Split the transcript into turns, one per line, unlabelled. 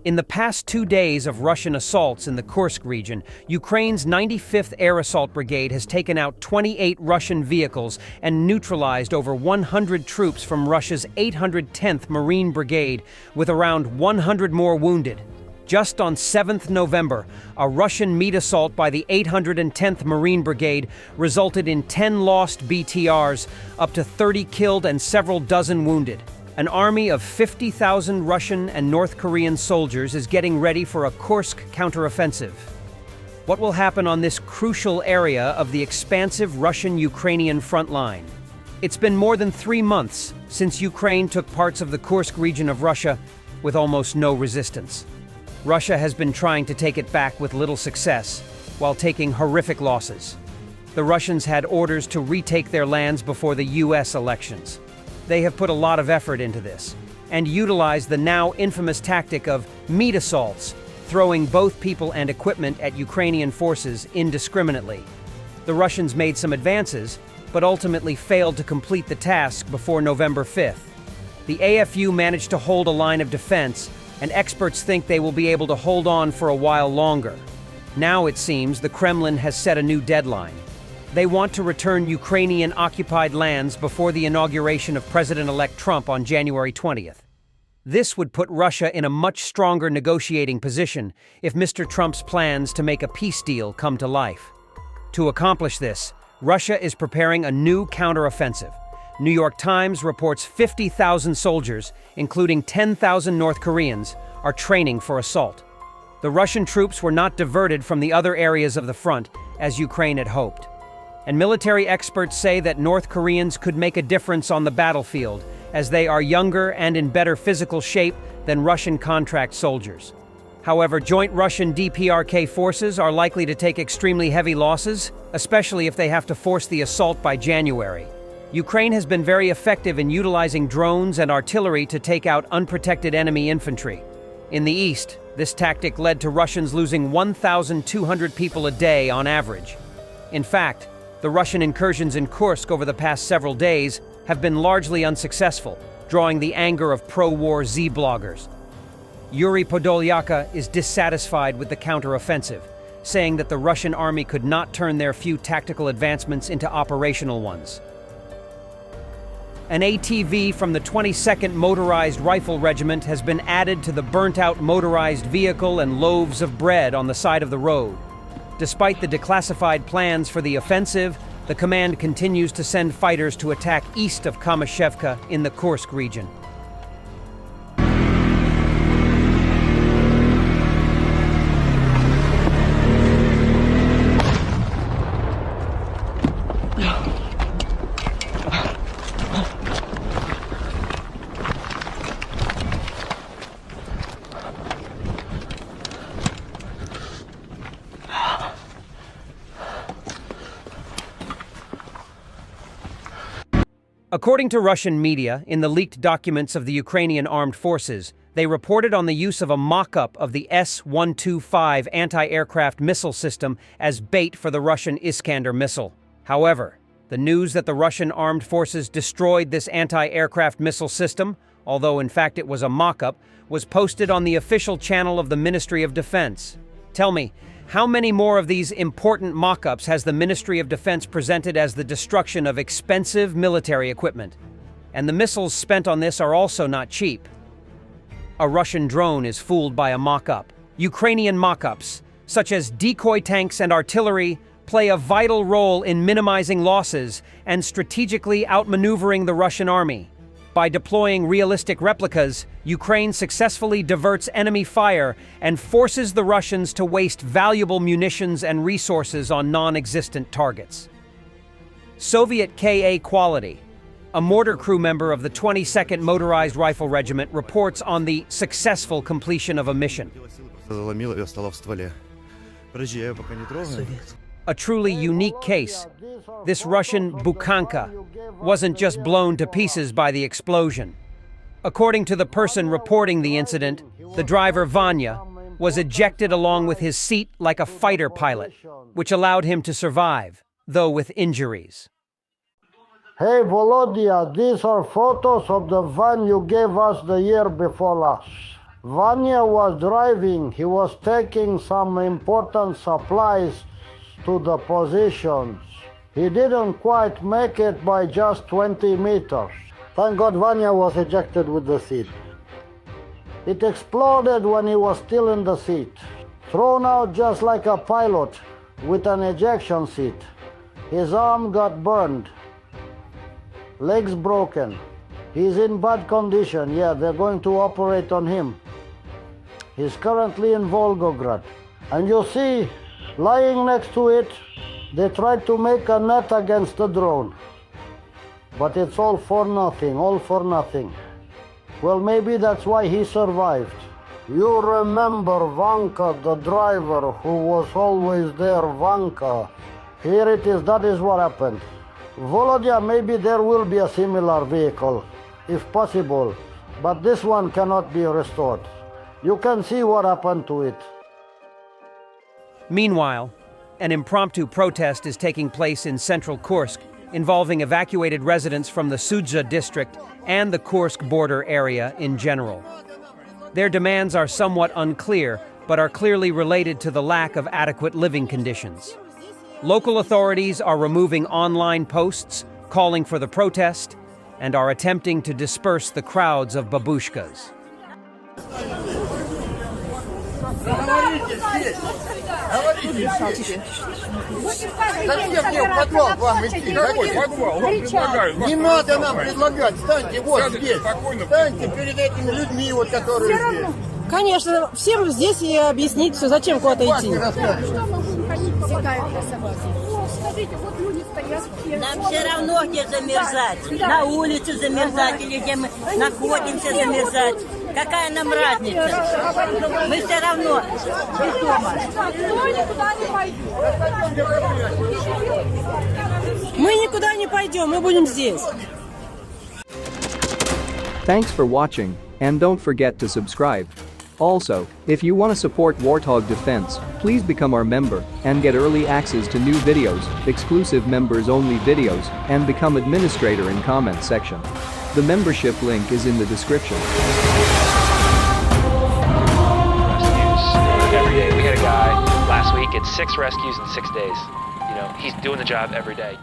In the past 2 days of Russian assaults in the Kursk region, Ukraine's 95th Air Assault Brigade has taken out 28 Russian vehicles and neutralized over 100 troops from Russia's 810th Marine Brigade, with around 100 more wounded. Just on 7th November, a Russian meat assault by the 810th Marine Brigade resulted in 10 lost BTRs, up to 30 killed and several dozen wounded. An army of 50,000 Russian and North Korean soldiers is getting ready for a Kursk counteroffensive. What will happen on this crucial area of the expansive Russian-Ukrainian front line? It's been more than 3 months since Ukraine took parts of the Kursk region of Russia with almost no resistance. Russia has been trying to take it back with little success, while taking horrific losses. The Russians had orders to retake their lands before the US elections. They have put a lot of effort into this, and utilized the now infamous tactic of meat assaults, throwing both people and equipment at Ukrainian forces indiscriminately. The Russians made some advances, but ultimately failed to complete the task before November 5th. The AFU managed to hold a line of defense, and experts think they will be able to hold on for a while longer. Now it seems the Kremlin has set a new deadline. They want to return Ukrainian-occupied lands before the inauguration of President-elect Trump on January 20th. This would put Russia in a much stronger negotiating position if Mr. Trump's plans to make a peace deal come to life. To accomplish this, Russia is preparing a new counteroffensive. New York Times reports 50,000 soldiers, including 10,000 North Koreans, are training for assault. The Russian troops were not diverted from the other areas of the front, as Ukraine had hoped. And military experts say that North Koreans could make a difference on the battlefield, as they are younger and in better physical shape than Russian contract soldiers. However, joint Russian DPRK forces are likely to take extremely heavy losses, especially if they have to force the assault by January. Ukraine has been very effective in utilizing drones and artillery to take out unprotected enemy infantry. In the east, this tactic led to Russians losing 1,200 people a day on average. In fact, the Russian incursions in Kursk over the past several days have been largely unsuccessful, drawing the anger of pro-war Z-bloggers. Yuri Podolyaka is dissatisfied with the counteroffensive, saying that the Russian army could not turn their few tactical advancements into operational ones. An ATV from the 22nd Motorized Rifle Regiment has been added to the burnt-out motorized vehicle and loaves of bread on the side of the road. Despite the declassified plans for the offensive, the command continues to send fighters to attack east of Kamyshevka in the Kursk region. According to Russian media, in the leaked documents of the Ukrainian armed forces, they reported on the use of a mock-up of the S-125 anti-aircraft missile system as bait for the Russian Iskander missile. However, the news that the Russian armed forces destroyed this anti-aircraft missile system, although in fact it was a mock-up, was posted on the official channel of the Ministry of Defense. Tell me, how many more of these important mock-ups has the Ministry of Defense presented as the destruction of expensive military equipment? And the missiles spent on this are also not cheap. A Russian drone is fooled by a mock-up. Ukrainian mock-ups, such as decoy tanks and artillery, play a vital role in minimizing losses and strategically outmaneuvering the Russian army. By deploying realistic replicas, Ukraine successfully diverts enemy fire and forces the Russians to waste valuable munitions and resources on non-existent targets. Soviet Ka Quality, a mortar crew member of the 22nd Motorized Rifle Regiment, reports on the successful completion of a mission. A truly unique case. This Russian Bukhanka wasn't just blown to pieces by the explosion. According to the person reporting the incident, the driver Vanya was ejected along with his seat like a fighter pilot, which allowed him to survive, though with injuries.
Hey Volodya, these are photos of the van you gave us the year before last. Vanya was driving. He was taking some important supplies to the positions. He didn't quite make it by just 20 meters. Thank God Vanya was ejected with the seat. It exploded when he was still in the seat. Thrown out just like a pilot with an ejection seat. His arm got burned. Legs broken. He's in bad condition. Yeah, they're going to operate on him. He's currently in Volgograd. And you see, lying next to it, they tried to make a net against the drone. But it's all for nothing, all for nothing. Well, maybe that's why he survived. You remember Vanka, the driver who was always there, Vanka. Here it is, that is what happened. Volodya, maybe there will be a similar vehicle, if possible, but this one cannot be restored. You can see what happened to it.
Meanwhile, an impromptu protest is taking place in central Kursk, involving evacuated residents from the Sudza district and the Kursk border area in general. Their demands are somewhat unclear, but are clearly related to the lack of adequate living conditions. Local authorities are removing online posts calling for the protest and are attempting to disperse the crowds of babushkas.
Зачем мне в подвал к вам идти?
Какой подвал? Вам предлагаю.
Не надо нам предлагать. Встаньте вот здесь. Встаньте перед этими людьми, вот, которые здесь.
Конечно, всем здесь и объяснить все, зачем куда-то идти.
Нам все равно где замерзать. На улице замерзать или где мы находимся замерзать. Какая нам разница? Мы все равно без дома.
Мы никуда не пойдем, мы будем здесь.
Thanks for watching, and don't forget to subscribe. Also, if you want to support Warthog Defense, please become our member and get early access to new videos, exclusive members-only videos, and become administrator in comment section. The membership link is in the description.
Every day. We had a guy last week at 6 rescues in 6 days. You know, he's doing the job every day.